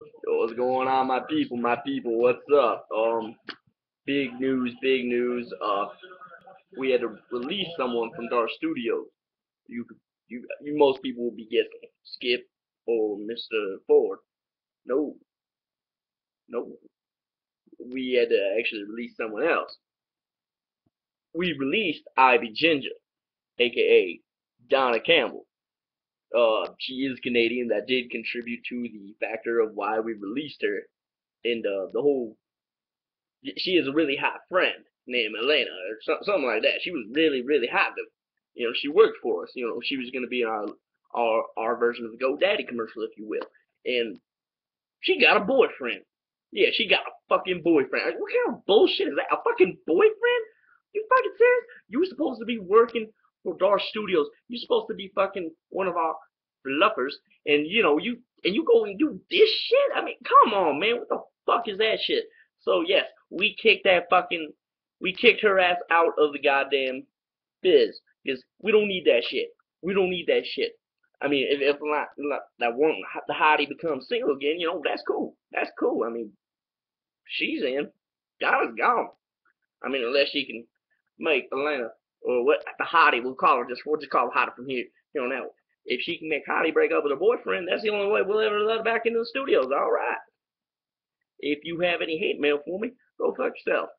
Yo, what's going on, my people? My people, what's up? Big news, big news. We had to release someone from Dark Studios. You, you, most people will be guessing Skip or Mr. Ford. No, no. We had to actually release someone else. We released Ivy Ginger, aka Donna Campbell. She is Canadian. That did contribute to the factor of why we released her. And the whole she has a really hot friend named Elena or something like that. She was really hot though. You know, she worked for us. You know, she was going to be in our version of the GoDaddy commercial, if you will. And she got a boyfriend. Yeah, she got a fucking boyfriend. What kind of bullshit is that? A fucking boyfriend? You fucking serious? You were supposed to be working for Dark Studios. You're supposed to be fucking one of our bluffers, and you go and do this shit. I mean, come on, man. What the fuck is that shit? So yes, we kicked her ass out of the goddamn biz because we don't need that shit. We don't need that shit. I mean, if that one the hottie becomes single again, that's cool. That's cool. I mean, she's in. Donna's gone. I mean, unless she can make Elena or what the hottie we'll just call her hottie from here on out. If she can make Hottie break up with her boyfriend, that's the only way we'll ever let her back into the studios. All right. If you have any hate mail for me, go fuck yourself.